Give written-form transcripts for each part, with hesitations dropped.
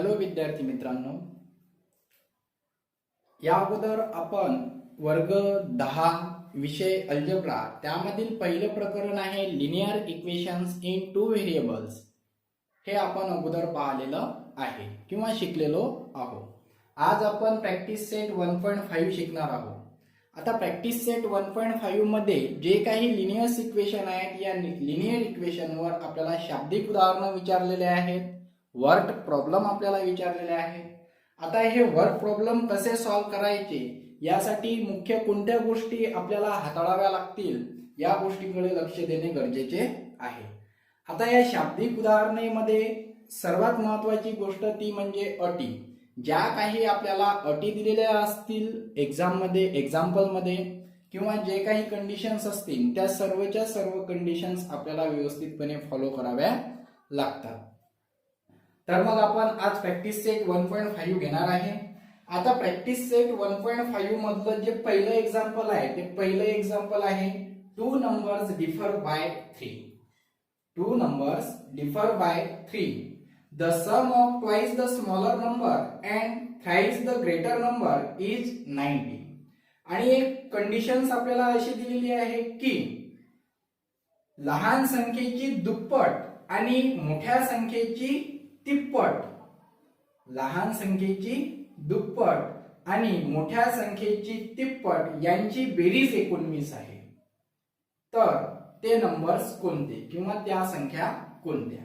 Hello विद्यार्थी मित्रांनो, या अगोदर आपण वर्ग 10 विषय अल्जेब्रा त्यामधील पहिलं प्रकरण आहे linear equations in two variables. हे आपण अगोदर पाहिलेलं आहे किंवा शिकलेलो आहोत. आज आपण प्रॅक्टिस सेट 1.5 शिकणार आहोत. आता प्रॅक्टिस सेट 1.5 मध्ये जे काही लिनियर इक्वेशन आहेत, या लिनियर इक्वेशनवर आपल्याला शाब्दिक उदाहरणं विचारलेले आहेत, वर्ड प्रॉब्लेम आपल्याला विचारलेले आहेत. आता हे वर्ड प्रॉब्लेम कसे सॉल्व्ह करायचे, यासाठी मुख्य कोणत्या गोष्टी आपल्याला हाताळाव्या लागतील, या गोष्टीकडे लक्ष देणे गरजेचे आहे. आता या शाब्दिक उदाहरणेमध्ये सर्वात महत्त्वाची गोष्ट ती म्हणजे अटी. ज्या काही आपल्याला अटी दिलेल्या असतील एक्झाम्पलमध्ये किंवा जे काही कंडिशन्स असतील, त्या सर्वच्या सर्व कंडिशन्स आपल्याला व्यवस्थितपणे फॉलो कराव्या लागतात. तर मग आपण आज प्रॅक्टिस सेट 1.5 घेणार आहे. आता प्रॅक्टिस सेट 1.5 मधलं जे पहिलं एक्झाम्पल आहे, ते पहिलं एक्झाम्पल आहे 2 numbers differ by 3. 2 numbers differ by 3. The sum of twice the smaller number and thrice the greater number is 90. आणि एक कंडिशन्स आपल्याला अशी दिलेली आहे की लहान संख्येची दुप्पट आणि मोठ्या संख्येची तिप्पट, लहान संख्येची दुप्पट आणि मोठ्या संख्येची तिप्पट यांची बेरीज 19 आहे. तर ते नंबर्स कोणते किंवा त्या संख्या कोणत्या?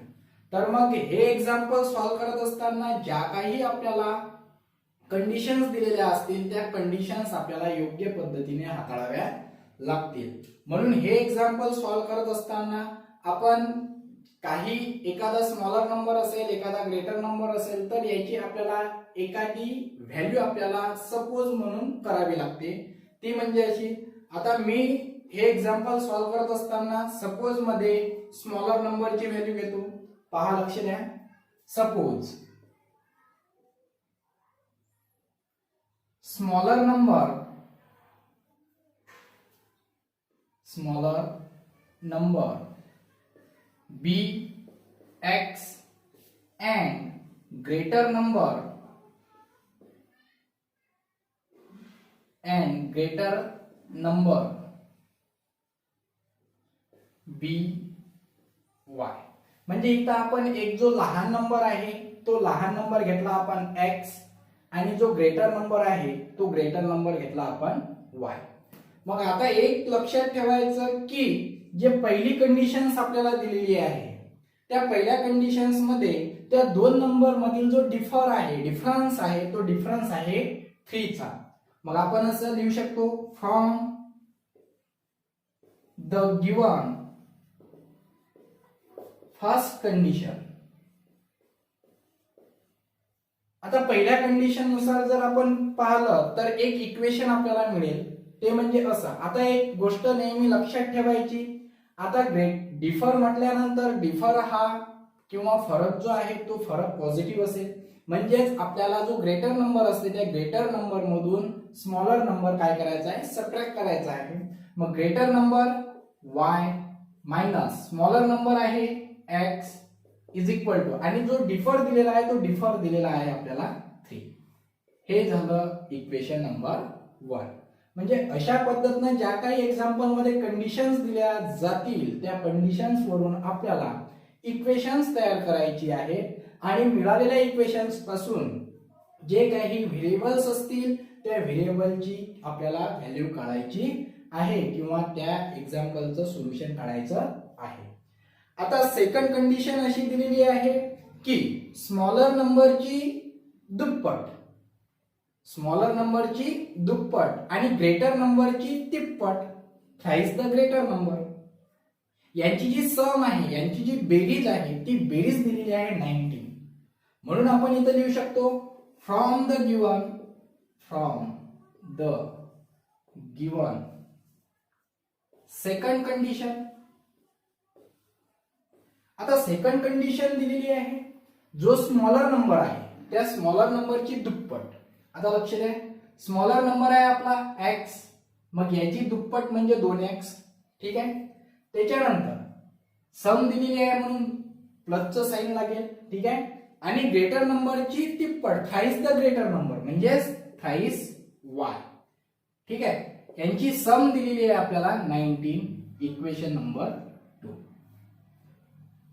तर मग हे एक्झाम्पल सॉल्व्ह करत असताना ज्या काही आपल्याला कंडिशन्स दिलेल्या असतील, त्या कंडिशन्स आपल्याला योग्य पद्धतीने हाताळाव्या लागतील. म्हणून हे एक्झाम्पल सॉल्व्ह करत असताना आपण काही एखादा स्मॉलर नंबर असेल, एखादा ग्रेटर नंबर असेल, तर याची आपल्याला एखादी व्हॅल्यू आपल्याला सपोज म्हणून करावी लागते. ती म्हणजे अशी, आता मी हे एक्झाम्पल सॉल्व्ह करत असताना सपोज मध्ये स्मॉलर नंबरची व्हॅल्यू घेतो. पहा, लक्ष द्या. Suppose smaller number b x and greater number b y. म्हणजे इथं आपण एक जो लहान नंबर आहे, तो लहान नंबर घेतला आपण x, आणि जो ग्रेटर नंबर आहे तो ग्रेटर नंबर घेतला आपण y. मग आता एक लक्षात ठेवायचं की जे पहिली कंडिशन्स आपल्याला दिलेली आहे, त्या पहिल्या कंडिशन्स मध्ये त्या दोन नंबर मधील जो डिफरन्स आहे तो डिफरन्स आहे 3 चा. मग आपण असं लिहू शकतो, from the given first condition. आता पहिल्या कंडिशन नुसार जर आपण पाहिलं तर एक इक्वेशन आपल्याला मिळेल, ते म्हणजे असं. आता एक गोष्ट नेहमी लक्षात ठेवायची, आता डिफर म्हटल्यानंतर डिफर हा किंवा फरक जो आहे तो फरक पॉझिटिव्ह असेल. म्हणजेच आपल्याला जो ग्रेटर नंबर असते, त्या ग्रेटर नंबर मधून स्मॉलर नंबर काय करायचा आहे, सबट्रॅक्ट करायचा आहे. मग greater number y minus smaller number आहे x इज इक्वल टू, आणि जो डिफर दिलेला आहे तो डिफर दिलेला आहे आपल्याला 3. हे झालं इक्वेशन नंबर 1. म्हणजे अशा पद्धतीने ज्या काही एक्झाम्पल मध्ये कंडिशन्स दिल्या जातील, त्या कंडिशन्स वरून आपल्याला इक्वेशन्स तयार करायची आहे, आणि मिळालेल्या इक्वेशन्स पासून जे काही व्हेरिएबल्स असतील त्या व्हेरिएबलची आपल्याला व्हॅल्यू काढायची आहे किंवा त्या एक्झाम्पलचं सोल्युशन काढायचं आहे. आता सेकंड कंडिशन अशी दिलेली आहे की स्मॉलर नंबरची दुप्पट आणि ग्रेटर नंबरची तिप्पट, थ्राइस द ग्रेटर नंबर, यांची जी सम आहे, यांची जी बेरीज आहे, ती बेरीज दिलेली आहे 90. म्हणून आपण इथे लिहू शकतो, from the given second condition. आता सेकंड कंडिशन दिलेली आहे, जो स्मॉलर नंबर आहे त्या स्मॉलर नंबरची दुप्पट. आता लक्ष द्या, स्मॉलर नंबर आहे आपला x, मग याची दुप्पट म्हणजे 2x. ठीक आहे. त्याच्यानंतर सम दिलेली आहे म्हणून प्लसचं साइन लागेल. ठीक आहे. आणि ग्रेटर नंबरची तिप्पट, थ्राईस द ग्रेटर नंबर म्हणजेच थ्राईस वाय. ठीक आहे, यांची सम दिलेली आहे आपल्याला 19, इक्वेशन नंबर 2.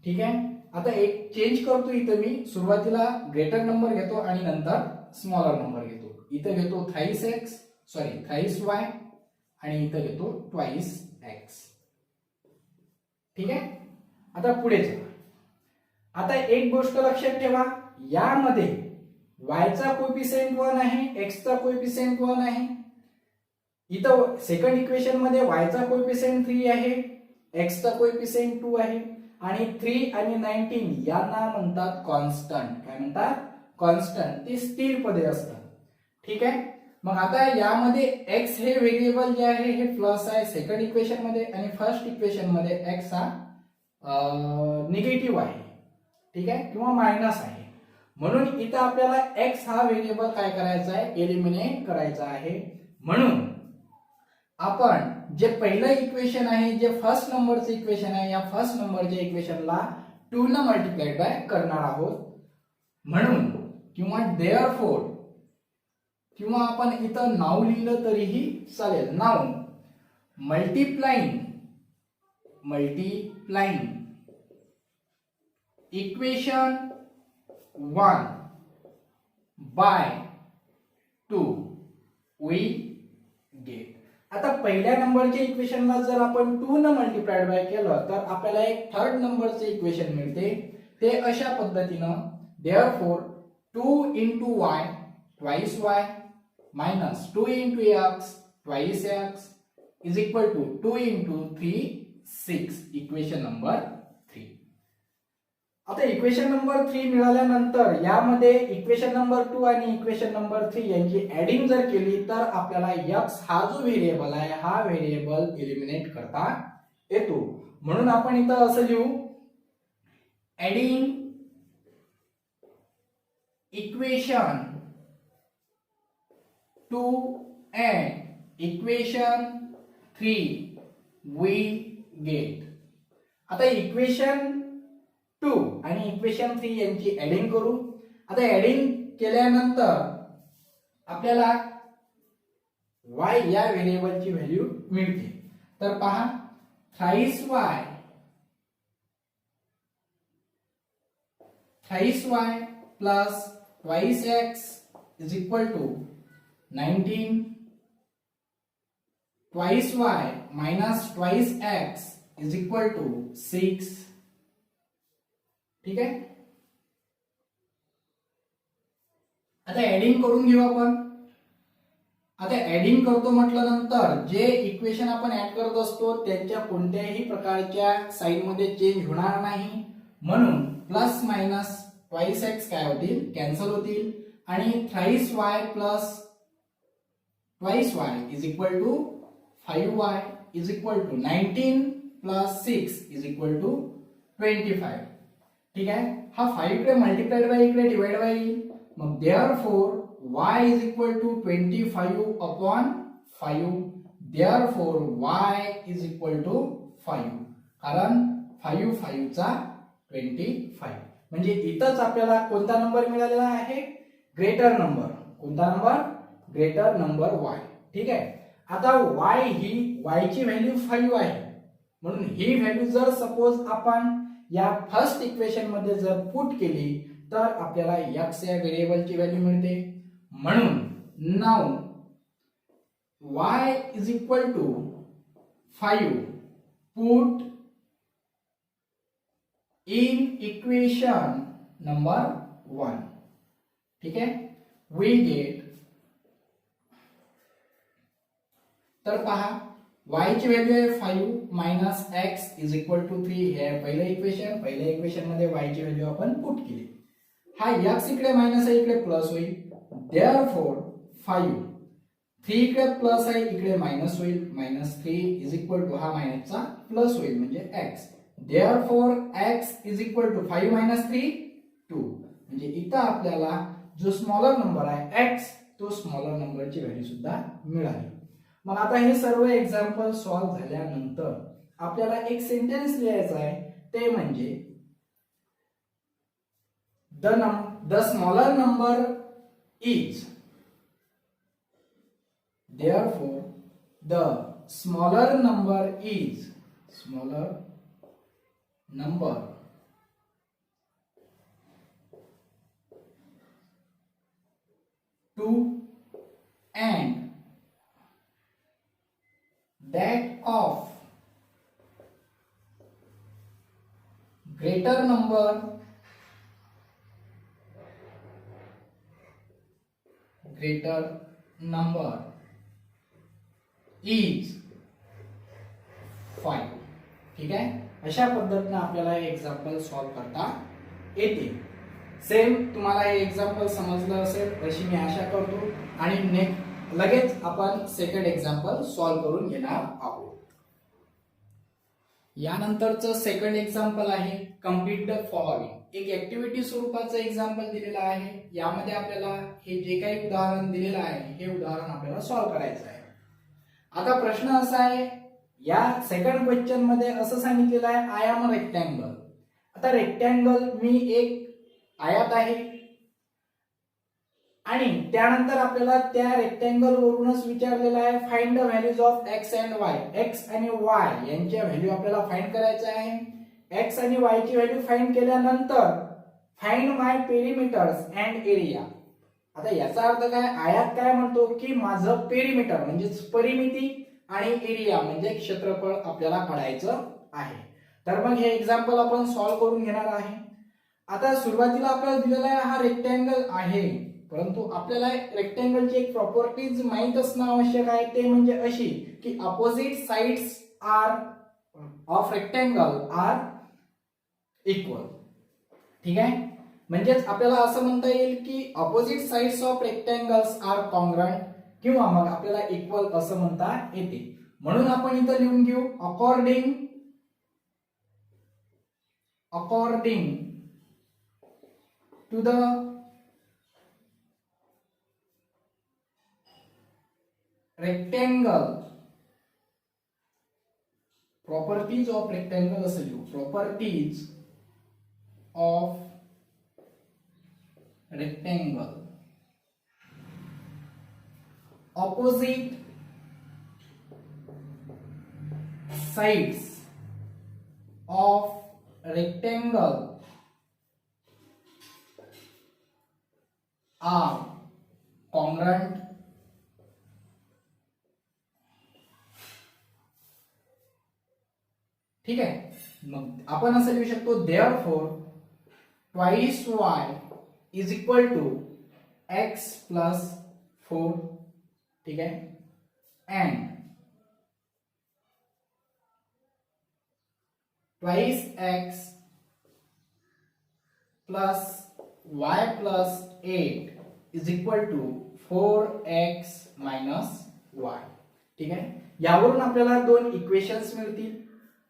ठीक आहे, आता एक चेंज करतो. इथं मी सुरुवातीला ग्रेटर नंबर घेतो आणि नंतर स्मॉलर नंबर घेतो. इथं घेतो थ्राईस वाय आणि इथं घेतो ट्वाइस एक्स. ठीक आहे, आता पुढे चला. आता एक गोष्ट लक्षात ठेवा, यामध्ये वायचा कोएफिशिएंट 1 आहे, एक्सचा कोएफिशिएंट 1 आहे. इथं सेकंड इक्वेशन मध्ये वायचा कोएफिशिएंट 3 आहे, एक्सचा कोएफिशिएंट 2 आहे आणि 3 आणि 19 यांना म्हणतात कॉन्स्टंट. काय म्हणतात? कॉन्स्टंट. ते स्थिर पदे असतात. ठीक आहे, मग आता यामध्ये एक्स हे व्हेरिएबल जे आहे हे प्लस आहे सेकंड इक्वेशन मध्ये आणि फर्स्ट इक्वेशन मध्ये एक्स हा निगेटिव्ह आहे. ठीक आहे, किंवा मायनस आहे. म्हणून इथं आपल्याला एक्स हा व्हेरिएबल काय करायचा आहे? एलिमिनेट करायचा आहे. म्हणून आपण जे पहिलं इक्वेशन आहे, जे फर्स्ट नंबरचं इक्वेशन आहे, या फर्स्ट नंबरच्या इक्वेशनला 2 न मल्टिप्लाइड बाय करणार आहोत. म्हणून किंवा देअरफोर किंवा आपण इथं नाव लिहिलं तरीही चालेल. Now multiplying equation 1 by 2 we get. आता पहिल्या नंबरच्या इक्वेशनला जर आपण 2 न मल्टिप्लाइड बाय केलं तर आपल्याला एक थर्ड नंबरचे इक्वेशन मिळते. ते अशा पद्धतीनं therefore 2 into y twice y minus 2 into x twice x is equal to 2 into 3 6. Equation number 3. आता इक्वेशन नंबर 3 मिळाल्यानंतर यामध्ये इक्वेशन नंबर 2 आणि इक्वेशन नंबर 3 यांची ऍडिंग जर केली तर आपल्याला x हा जो व्हेरिएबल आहे हा व्हेरिएबल एलिमिनेट करता येतो. म्हणून आपण इथं असं लिहू, adding equation 2 and equation 3 we get. आता इक्वेशन 2 आणि इक्वेशन 3 यांची ऍडिंग करू. आता ऍडिंग केल्यानंतर आपल्याला y या व्हेरिएबलची व्हॅल्यू मिळते. तर पहा, thrice y plus twice x is equal to 19. Twice y minus twice x is equal to 6. ठीक आहे, आता ऍडिंग करून घेऊ आपण. आता ऍडिंग करतो म्हटलं नंतर जे इक्वेशन आपण ऍड करत असतो त्यांच्या कोणत्याही प्रकारच्या साइन मध्ये चेंज होणार नाही. म्हणून प्लस मायनस ट्वाइस एक्स काय होतील? कॅन्सल होतील. आणि thrice y plus twice y is equal to 5y is equal to 19 plus 6 is equal to 25. ठीक आहे, हा 5 इकडे मल्टिप्लाइड बाय इकडे डिवाइड बाय येईल. मग therefore y is equal to 25 upon 5. Therefore y is equal to 5, कारण 5 5 25. म्हणजे इथंच आपल्याला कोणता नंबर मिळालेला आहे? Greater number. कोणता नंबर? Greater number y. ठीक आहे, आता y ही y ची व्हॅल्यू 5 आहे. म्हणून ही व्हॅल्यू जर सपोज आपण या फर्स्ट इक्वेशन मध्ये जर पुट केली तर आपल्याला x या व्हेरिएबलची व्हॅल्यू मिळते. म्हणून now y is equal to 5 put in equation number 1. ठीक आहे, वी गेट. तर पहा, y ची व्हॅल्यू आहे 5 minus x is equal to 3. हे पहिलं इक्वेशन. पहिल्या इक्वेशन मध्ये y ची व्हॅल्यू आपण पुट केली. हा x इकडे मायनस आहे, इकडे प्लस होईल. देअरफोर 5 3 इकडे प्लस आहे, इकडे मायनस होईल. मायनस 3 इज इक्वल टू हा मायनसचा प्लस होईल म्हणजे x. Therefore x is equal to 5 minus 3 2. म्हणजे इथं आपल्याला जो स्मॉलर नंबर आहे x तो स्मॉलर नंबरची व्हॅल्यू सुद्धा मिळाली. मग आता हे सर्व एक्झाम्पल सॉल्व्ह झाल्यानंतर आपल्याला एक सेंटेन्स लिहायचा आहे. ते म्हणजे the smaller number is, therefore the smaller number is, smaller number to and that of greater number is 5. ठीक आहे, अशा पद्धतीने आपल्याला हे एक्झाम्पल सॉल्व्ह करता येते. सेम तुम्हाला हे एक्झाम्पल समजलं असेल अशी मी आशा करतो आणि लगेच आपण सेकंड एक्झाम्पल सॉल्व्ह करून घेणार आहोत. यानंतरचं सेकंड एक्झाम्पल आहे कंप्लीट द फॉलोइंग. एक ऍक्टिव्हिटी स्वरूपाचं एक्झाम्पल दिलेलं आहे. यामध्ये आपल्याला हे जे काही उदाहरण दिलेलं आहे हे उदाहरण आपल्याला सॉल्व्ह करायचं आहे. आता प्रश्न असा आहे, या सेकंड क्वेश्चन मध्ये असं सांगितलेलं आहे आय एम अ रेक्टँगल. आता रेक्टँगल मी एक आयत आहे आणि त्यानंतर आपल्याला त्या रेक्टँगल वरूनच विचारलेलं आहे find the values of x and Y. X आणि वाय यांच्या व्हॅल्यू आपल्याला फाइंड करायचं आहे. एक्स आणि वाय ची व्हॅल्यू फाइंड केल्यानंतर फाइंड माय पेरिमीटर्स अँड एरिया. आता याचा अर्थ काय, आयात काय म्हणतो की माझं पेरिमीटर म्हणजे परिमिती आणि एरिया म्हणजे क्षेत्रफळ आपल्याला काढायचं आहे. तर मग हे एक्झाम्पल आपण सॉल्व्ह करून घेणार आहे. आता सुरुवातीला आपल्याला दिलेला आहे हा रेक्टँगल आहे, परंतु आपल्याला रेक्टँगलची एक प्रॉपर्टीज माहित असणं आवश्यक आहे. ते म्हणजे अशी की opposite sides are of rectangle are equal. ठीक आहे, म्हणजेच आपल्याला असं म्हणता येईल की opposite sides of rectangles are congruent किंवा मग आपल्याला इक्वल असं म्हणता येते. म्हणून आपण इथं लिहून घेऊ according to the rectangle properties of rectangle असं लिहू. properties of rectangle opposite sides of rectangle are congruent. ठीक आहे, मग आपण असं लिहू शकतो therefore twice y is equal to x plus 4. ठीक आहे, and twice x plus y plus 8 is equal to 4x minus y. ठीक आहे, यावरून आपल्याला दोन इक्वेशन्स मिळतील.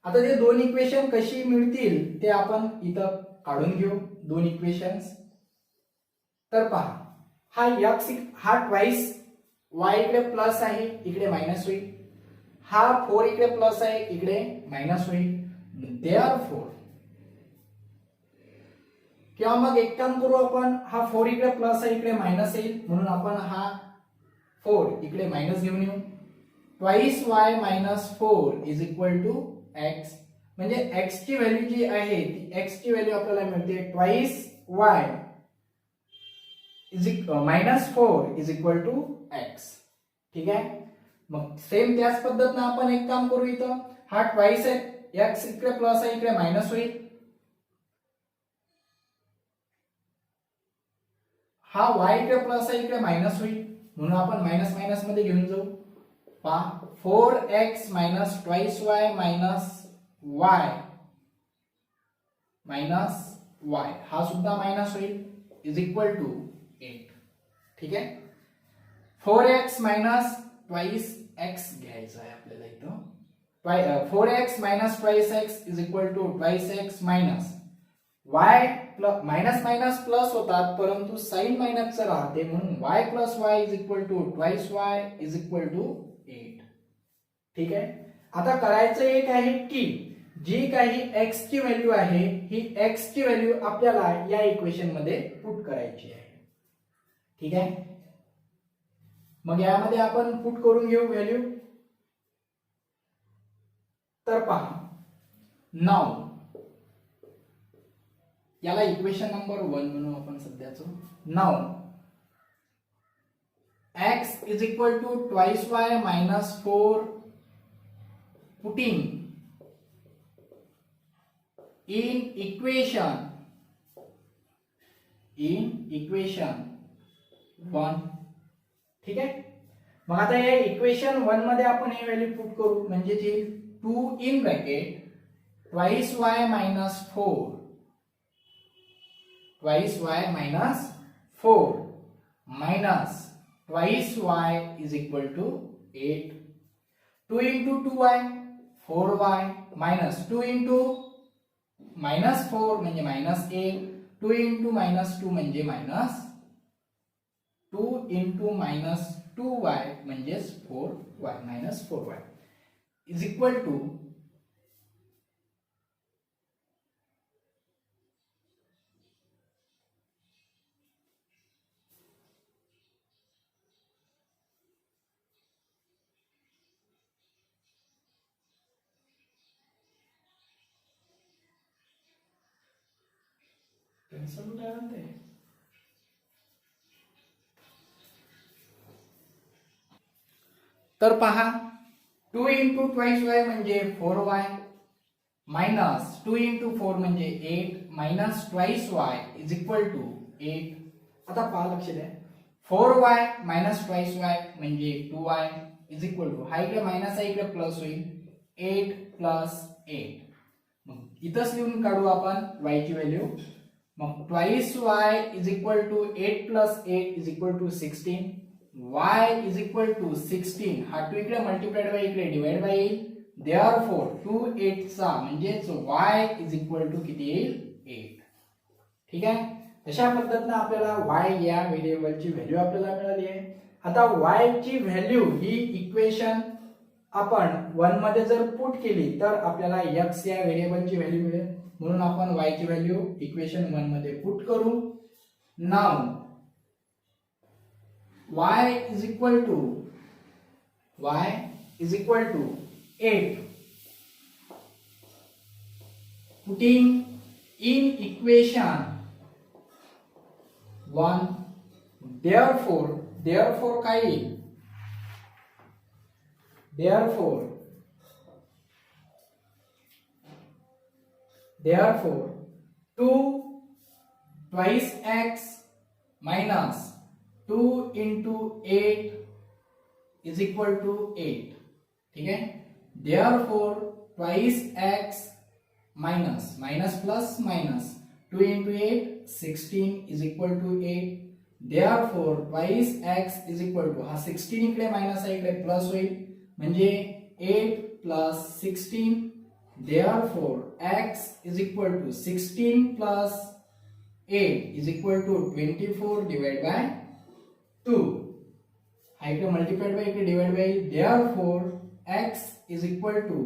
आता ते दोन इक्वेशन कशी मिळतील ते आपण इथं काढून घेऊ. दोन इक्वेशन्स तर पहा, हा x हा ट्वाइस y इकडे प्लस आहे इकडे मायनस होईल. हा 4 इकडे प्लस आहे इकडे मायनस होईल. देअरफॉर किंवा मग एक काम करू आपण, हा 4 इकडे प्लस आहे इकडे मायनस येईल म्हणून आपण हा 4 इकडे मायनस घेऊन येऊ. Twice y minus 4 is equal to x. म्हणजे x ची व्हॅल्यू जी आहे ती x ची व्हॅल्यू आपल्याला मिळते twice y is minus 4 is equal to x. ठीक आहे, मग सेम त्याच पद्धतीने आपण एक काम करू, इथं हा ट्वाइस आहे x इकडे प्लस आहे इकडे मायनस होईल. हा y इकडे प्लस आहे इकडे मायनस होईल म्हणून आपण मायनस मायनस मध्ये घेऊन जाऊ. पहा 4x minus twice y minus y minus y हा सुद्धा मायनस होईल इज इक्वल टू 8. ठीक आहे, 4x मायनस ट्वाइस x घ्यायचा आहे आपल्याला इथं. 4x minus twice x is equal to twice x minus y plus minus minus plus होतात परंतु साइन मायनसचं राहते म्हणून y plus y is equal to twice y is equal to 8. ठीक आहे, आता करायचं एक आहे की जी काही x ची व्हॅल्यू आहे ही x ची व्हॅल्यू आपल्याला या इक्वेशन मध्ये पुट करायची आहे. ठीक आहे, मग यामध्ये आपण पुट करून घेऊ व्हॅल्यू. तर पहा, नाव याला इक्वेशन नंबर 1 म्हणू आपण सध्याचं. नाव x is equal to twice y minus 4 putting in equation 1. ठीक आहे, मग आता या इक्वेशन 1 मध्ये आपण ही व्हॅल्यू पुट करू म्हणजे जी 2 in bracket twice y minus 4 twice y minus 4 minus twice y is equal to 8. 2 into 2y 4y minus 2 into minus 4 म्हणजे minus 8. 2 into minus 2 म्हणजे minus 2 into minus 2y म्हणजे 4y minus 4y is equal to तर पहा 2 into twice y म्हणजे 4y minus 2 into 4 म्हणजे 8 minus twice y is equal to 8. आता पहा लक्ष द्या, 4y मायनस twice y म्हणजे 2y is equal to, हा इकडे मायनस आहे इकडे प्लस होईल, 8 प्लस 8. मग इथंच लिहून काढू आपण y ची व्हॅल्यू. मग twice y is equal to 8 plus 8 is equal to 16. y is equal to 16, हा 2 इकडे मल्टिप्लाइड बाय इकडे डिवाइड बाय येईल. therefore 2 8 चा म्हणजेच y is equal to किती येईल 8. ठीक आहे, अशा पद्धतीने आपल्याला y या व्हेरिएबलची व्हॅल्यू आपल्याला मिळाली आहे. आता y ची व्हॅल्यू ही इक्वेशन आपण 1 मध्ये जर पुट केली तर आपल्याला x या व्हेरिएबलची व्हॅल्यू मिळेल. म्हणून आपण y ची व्हॅल्यू इक्वेशन 1 मध्ये पुट करू. Now y is equal to 8. Putting in equation 1, therefore काय येईल, therefore 2 twice x minus 2 into 8 is equal to 8. ठीक है, therefore twice x minus plus minus 2 into 8 16 is equal to 8. therefore twice x is equal to, हा 16 इकडे minus आहे इकडे plus होईल म्हणजे 8 plus 16. therefore x is equal to 16 plus 8 is equal to 24 divided by 2. हा इकडे मल्टिप्लाइड बाय इकडे divide bye. therefore x is equal to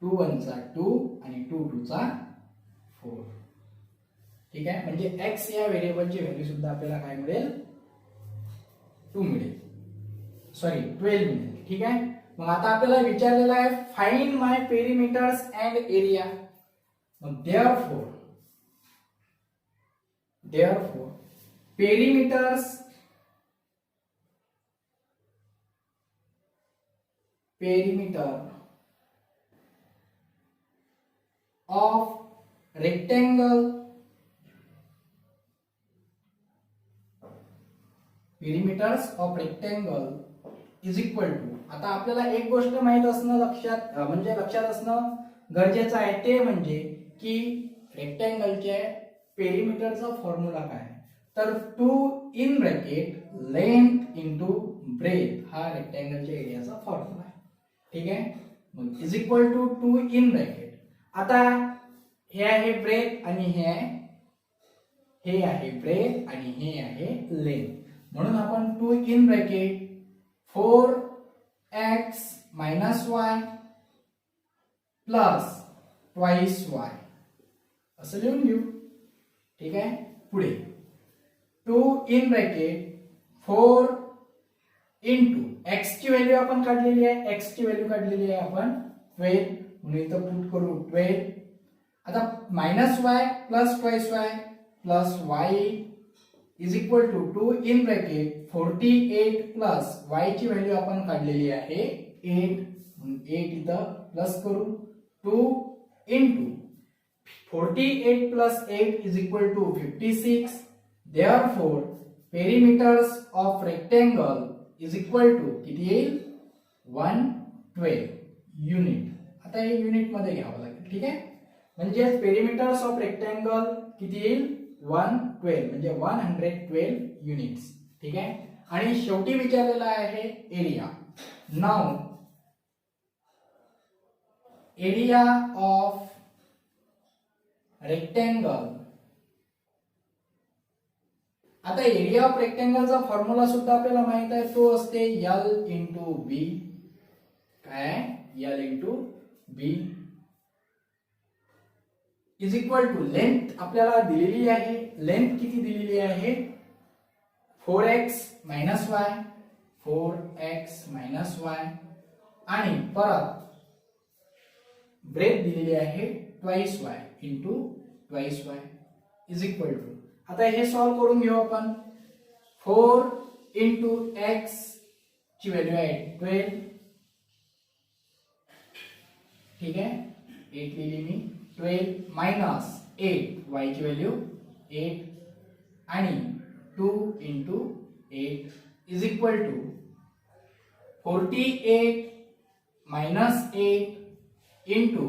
2 1 चा 2 आणि 2 2 चा 4. ठीक आहे, म्हणजे x या व्हेरिएबलची व्हॅल्यू सुद्धा आपल्याला काय मिळेल 2 मिळेल, सॉरी 12 मिळेल. ठीक आहे, मग आता आपल्याला विचारलेला आहे फाइंड माय पेरिमीटर्स अँड एरिया. मग therefore perimeter of rectangle is equal to, आता आपल्याला एक गोष्ट माहित असणं लक्षात असणं गरजेचं आहे, ते म्हणजे की रेक्टँगलचे पेरिमीटरचा फॉर्म्युला काय आहे. तर 2 in bracket length into breadth हा रेक्टँगलच्या एरियाचा फॉर्म्युला आहे. ठीक आहे, मग is equal to 2 in bracket. आता हे आहे ब्रेथ आणि हे आहे ब्रेथ आणि हे आहे लेंथ. म्हणून आपण 2 in bracket 4x minus y plus twice Y असं लिहून घेऊ. ठीक आहे. पुढे 2 इन ब्रॅकेट 4 इंटू एक्स ची व्हॅल्यू आपण काढलेली आहे. एक्स ची व्हॅल्यू काढलेली आहे आपण 12 म्हणून इथं पुट करू 12. आता minus y plus twice y plus y is equal to 2 in bracket 48 plus y ची व्हॅल्यू आपण काढलेली आहे 8 म्हणून 8 इथं प्लस करू 2 into 48 plus 8 is equal to 56. Therefore, perimeters of rectangle is equal to किती येईल 112 युनिट. आता हे युनिट मध्ये घ्यावं लागेल. ठीक आहे. म्हणजे पेरिमीटर्स ऑफ रेक्टँगल किती येईल 112 म्हणजे 112 युनिट्स. ठीक आहे. आणि शेवटी विचारलेला आहे area. Now area of rectangle. आता एरिया ऑफ रेक्टँगलचा फॉर्म्युला सुद्धा आपल्याला माहित आहे. तो असते एल इंटू बी. काय L into B is equal to length आपल्याला दिलेली आहे. लेंथ किती दिलेली आहे 4x minus Y 4x minus Y आणि परत ब्रेथ दिलेली आहे twice y into twice y is equal to. आता हे सॉल्व करून घेऊ आपण. 4 इंटू एक्स ची व्हॅल्यू आहे 12. ठीक आहे. 8 लिहिली मी 12 मायनस 8 वाय ची व्हॅल्यू 8 आणि 2 into 8 is equal to 48 minus 8 into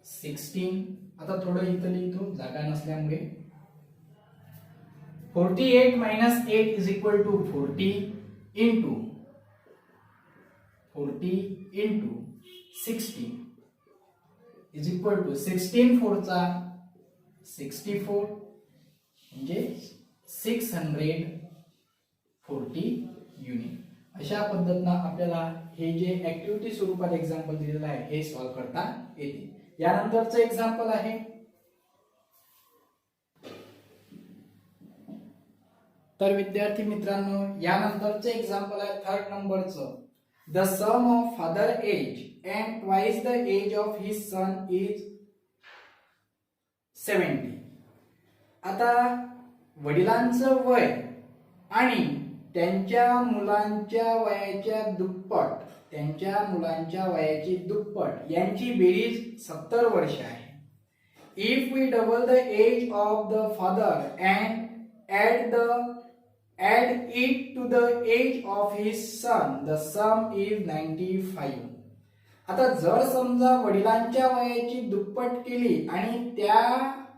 16. आता थोडं इथं लिहितो जागा नसल्यामुळे. 48 minus 8 is equal to 40 into 60 is equal to 16 4चा 64 म्हणजे 640 युनिट. अशा पद्धतीने आपल्याला हे जे ऍक्टिव्हिटी स्वरूपात एक्झाम्पल दिलेलं आहे हे सॉल्व करता येते. यानंतरचं एक्झाम्पल आहे तर विद्यार्थी मित्रांनो यानंतरचं एक्झाम्पल आहे 3rd नंबरचं. The sum of father age and twice the age of his son is 70. आता वडिलांचं वय आणि त्यांच्या मुलांच्या वयाच्या दुप्पट त्यांच्या मुलांच्या वयाची दुप्पट यांची बेरीज 70 वर्ष आहे. If we double the age of the father and add it to the age of his son, the sum is 95. आता जर समजा वडिलांच्या वयाची दुप्पट केली आणि त्या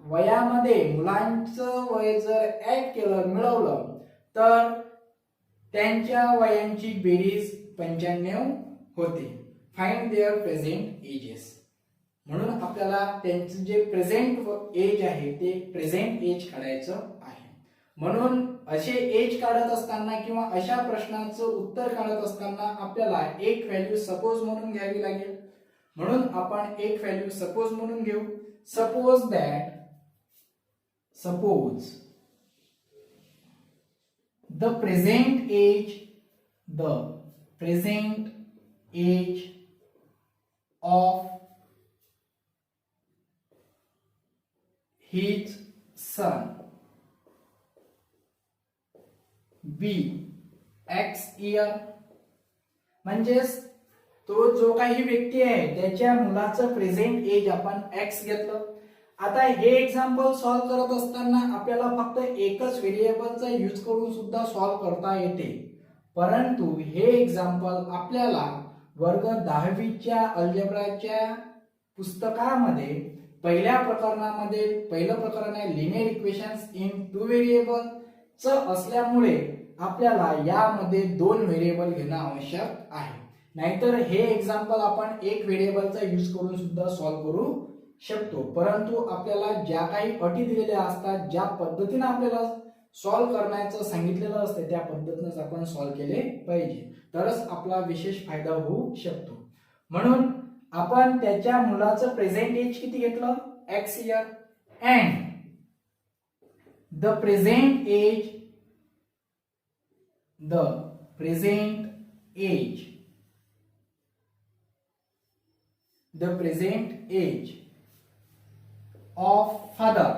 वयामध्ये मुलांचं वय जर ऍड केलं मिळवलं तर त्यांच्या वयांची बेरीज 95 होते. Find their present ages. म्हणून आपल्याला त्यांचं जे प्रेझेंट एज आहे ते प्रेझेंट एज काढायचं आहे. म्हणून असे एज काढत असताना किंवा अशा प्रश्नाचं उत्तर काढत असताना आपल्याला एक व्हॅल्यू सपोज म्हणून घ्यावी लागेल. म्हणून आपण एक व्हॅल्यू सपोज म्हणून घेऊ. Suppose the present age of his son be x year. म्हणजेच तो जो काही व्यक्ती आहे त्याच्या मुलाचं प्रेझेंट एज आपण एक्स घेतलं. आता हे एक्झाम्पल सॉल्व करत असताना आपल्याला फक्त एकच व्हेरिएबलचा यूज करून सुद्धा सॉल्व करता येते. परंतु हे एक्झाम्पल आपल्याला वर्ग 10वीच्या अल्जेब्राच्या पुस्तकामध्ये पहिलं प्रकरण आहे लिनियर इक्वेशन्स इन 2 व्हेरिएबल असल्यामुळे आपल्याला यामध्ये 2 व्हेरिएबल घेणं आवश्यक आहे. नाहीतर हे एक्झाम्पल आपण एक व्हेरिएबलचा यूज करून सुद्धा सॉल्व करू शकतो. परंतु आपल्याला ज्या काही अटी दिलेल्या असतात ज्या पद्धतीने आपल्याला सॉल्व करण्याचं सांगितलेलं असते त्या पद्धतीनेच आपण सॉल्व केले पाहिजे तरच आपला विशेष फायदा होऊ शकतो. म्हणून आपण त्याच्या मुलाचं प्रेझेंट एज किती घेतलं x year and the present age of father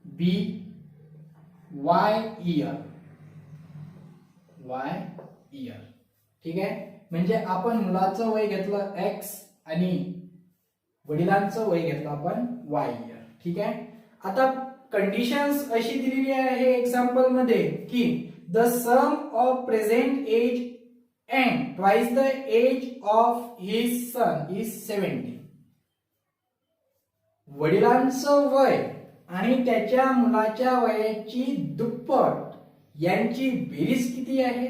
b y year ठीक आहे. म्हणजे आपण मुलाचं वय घेतलं x आणि वडिलांचं वय घेतलं आपण y इयर. ठीक आहे. आता कंडिशन्स अशी दिलेली आहे एक्झाम्पल मध्ये की the sum of present age and twice the age of his son is 70. वडिलांचं वय आणि त्याच्या मुलाच्या वयाची दुप्पट यांची बेरीज किती आहे?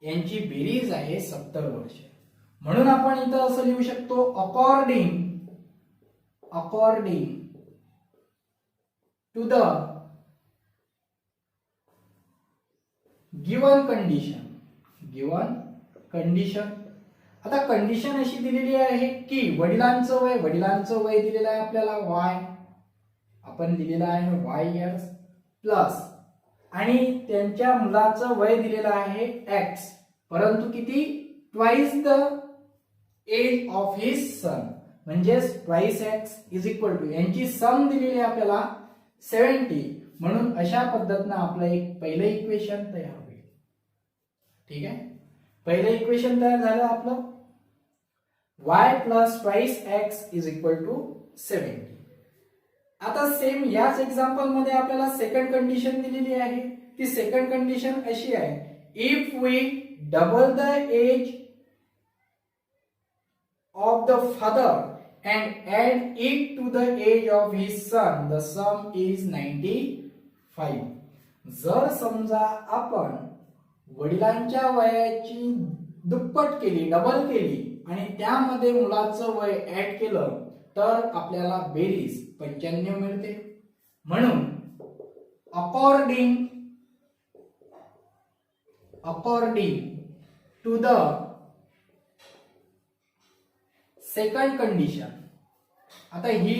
यांची बेरीज आहे 70 वर्ष. म्हणून आपण इथं असं लिहू शकतो according to the given condition. आता कंडिशन अशी दिलेली आहे की वडिलांचं वय दिलेलं आहे आपल्याला y, आपण दिलेलं आहे y इयर्स प्लस आणि त्यांच्या मुलाचं वय दिलेलं आहे x, परंतु किती twice the age of his son म्हणजे twice x is equal to यांची सम दिलेली आहे आपल्याला 70. म्हणून अशा पद्धतीने आपलं एक पहिलं इक्वेशन तयार होईल. ठीक आहे. पहिलं इक्वेशन तयार झालं आपलं y plus twice x is equal to 70. आता सेम याच एक्झाम्पल मध्ये आपल्याला सेकंड कंडिशन दिलेली आहे. ती सेकंड कंडिशन अशी आहे if we double the age of the father and add it to the age of his son, the sum is 95. जर समजा आपण वडिलांच्या वयाची दुप्पट केली, डबल केली आणि त्यामध्ये मुलाचं वय ऍड केलं तर आपल्याला बेरीज 95 मिळते. म्हणून according to the second condition. आता ही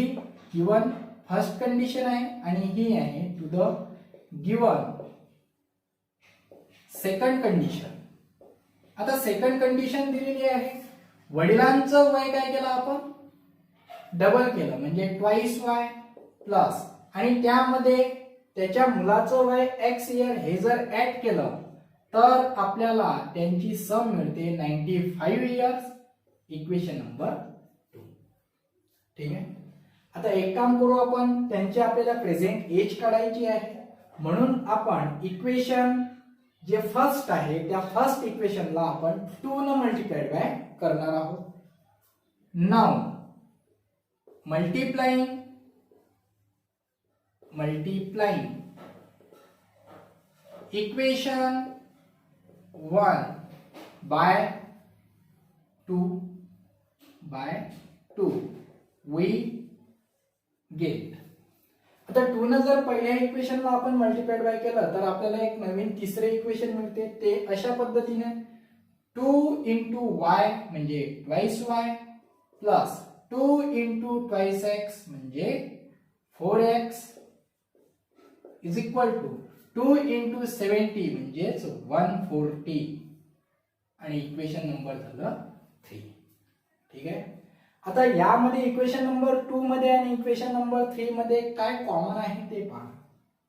गिवन फर्स्ट कंडिशन आहे आणि ही आहे to the given second condition. आता सेकंड कंडिशन दिलेली आहे वडिलांचं वय काय केलं आपण डबल केलं म्हणजे ट्वाइस y प्लस आणि त्यामध्ये त्याच्या मुलाचं वय x इयर हे जर ऍड केलं तर आपल्याला त्यांची सम मिळते 95 इयर्स. Equation number 2. ठीक आहे. आता एक काम करू आपण त्यांची आपल्याला प्रेझेंट एज काढायची आहे म्हणून आपण इक्वेशन जे फर्स्ट आहे त्या फर्स्ट इक्वेशनला आपण 2 न मल्टिप्लाइड बाय करणार आहोत. Now multiplying equation 1 by 2 we get. आता 2 न जर पहिल्या इक्वेशनला आपण मल्टिप्लाइड बाय केलं तर आपल्याला एक नवीन तिसरे इक्वेशन मिळते. ते अशा पद्धतीने 2 into y म्हणजे twice y plus 2 into twice x म्हणजे 4x is equal to 2 into 70 म्हणजेच 140 आणि इक्वेशन नंबर झालं 3. ठीक आहे. आता यामध्ये इक्वेशन नंबर 2 मध्ये आणि इक्वेशन नंबर 3 मध्ये काय कॉमन आहे ते पहा.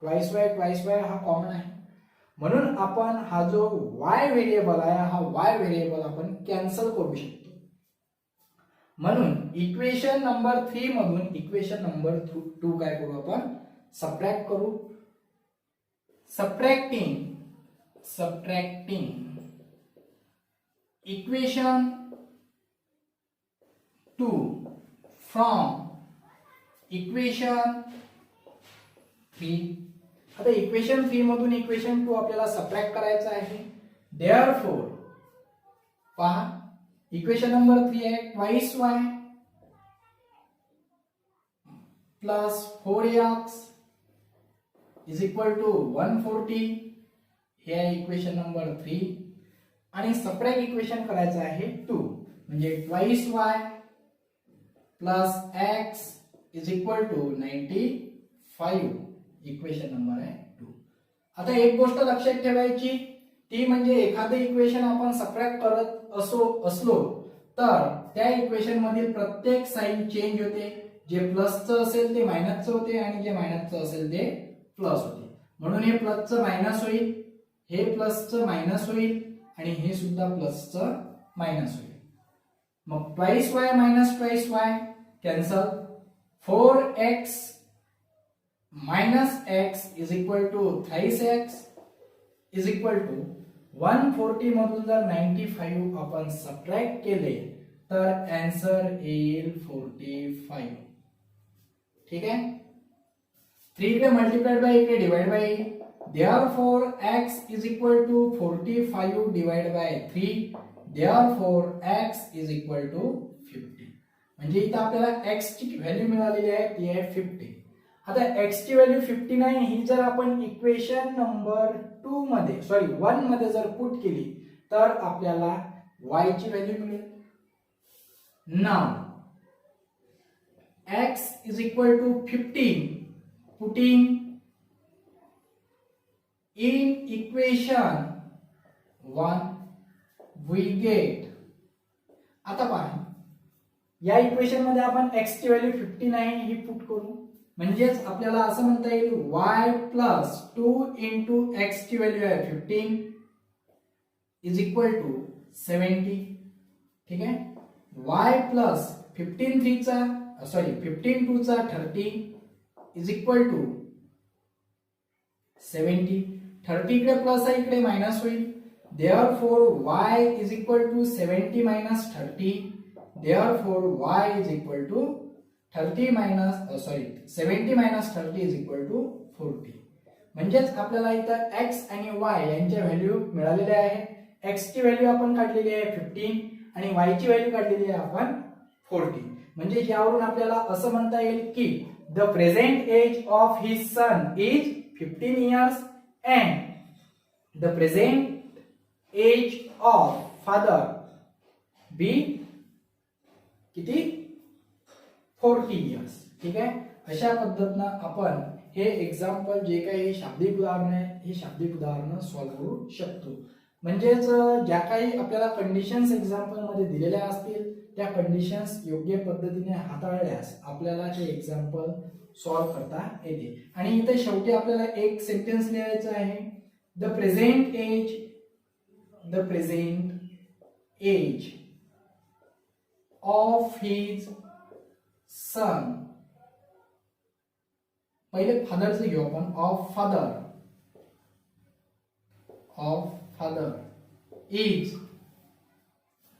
ट्वाइस y हा कॉमन आहे म्हणून आपण हा जो y व्हेरिएबल आहे हा y व्हेरिएबल आपण कॅन्सल करू शकतो. म्हणून इक्वेशन नंबर 3 मधून इक्वेशन नंबर 2 काय करू आपण सबट्रॅक्ट करू. Subtracting equation 2 from equation 3. आता इक्वेशन 3 मधून इक्वेशन 2 आपल्याला सबट्रॅक्ट करायचं आहे. देअरफॉर पहा इक्वेशन नंबर 3 आहे twice y plus 4x is equal to 140. हे आहे इक्वेशन नंबर 3. आणि सबट्रॅक्ट इक्वेशन करायचं आहे 2 म्हणजे twice y plus x is equal to 95 equation number आहे 2. आता एक गोष्ट लक्षात ठेवायची ती म्हणजे एखादं इक्वेशन आपण सबट्रॅक्ट करत असलो तर त्या इक्वेशन मधील प्रत्येक साइन चेंज होते. जे प्लसचं असेल ते मायनसचं होते आणि जे मायनसचं असेल ते प्लस होते. म्हणून हे प्लसचं मायनस होईल, हे प्लसचं मायनस होईल आणि हे सुद्धा प्लसचं मायनस होईल. मग twice y minus twice y cancel. 4x minus x is equal to thrice x is equal to 140 मधून जर 95 आपण सबट्रॅक्ट केले तर आन्सर येईल 45. ठीक आहे. 3 इकडे मल्टिप्लाइड बाय इकडे divide bye. Therefore x is equal to 45 divided by 3. Therefore x is equal to 50. म्हणजे इथे आपल्याला x ची व्हॅल्यू मिळालेली आहे ती आहे 50. आता x ची व्हॅल्यू 50 नाही ही जर आपण इक्वेशन नंबर 2 मध्ये 1 मध्ये जर पुट केली तर आपल्याला y ची व्हॅल्यू मिळेल. Now x is equal to 15 putting in equation 1 we get. आता पहा या इक्वेशन मध्ये आपण x ची व्हॅल्यू 50 आहे ही पुट करू म्हणजेच आपल्याला असं म्हणता येईल y प्लस 2 इंटू x ची व्हॅल्यू आहे 15 इज इक्वल टू 70. ठीक आहे. y प्लस 15 2 चा 30 इज इक्वल टू 70. 30 इकडे प्लस आहे इकडे मायनस होईल. Therefore y is equal to 70 minus 30. Therefore y is equal to 70 minus 30 is equal to 40. म्हणजेच आपल्याला इथं x आणि y यांच्या व्हॅल्यू मिळालेल्या आहे. x ची व्हॅल्यू आपण काढलेली आहे 15 आणि y ची व्हॅल्यू काढलेली आहे आपण 40. म्हणजे यावरून आपल्याला असं म्हणता येईल की the present age of his son is 15 years and the present age of father be किती 40 years. ठीक आहे. अशा पद्धतीने आपण हे एक्झाम्पल जे काही शाब्दिक उदाहरण आहे हे शाब्दिक उदाहरण सॉल्व्ह करू शकतो. म्हणजेच ज्या काही आपल्याला कंडिशन्स एक्झाम्पल मध्ये दिलेल्या असतील त्या कंडिशन्स योग्य पद्धतीने हाताळल्यास आपल्याला ते एक्झाम्पल सॉल्व्ह करता येते. आणि इथे शेवटी आपल्याला एक सेंटेन्स लिहायचं आहे. The present age of his son. पहिले फादरचं घेऊ आपण. ऑफ फादर इज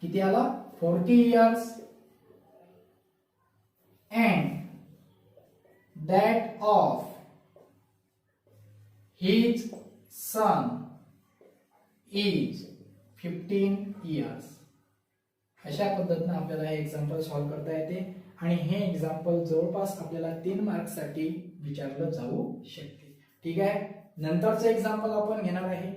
किती आला 40 years and that of his son is 15 years. अशा पद्धतीने आपल्याला हे एक्झाम्पल सॉल्व्ह करता येते आणि हे एक्झाम्पल जवळपास आपल्याला 3 मार्क्स साठी विचारलं जाऊ शकते. ठीक आहे. नंतरचं एक्झाम्पल आपण घेणार आहे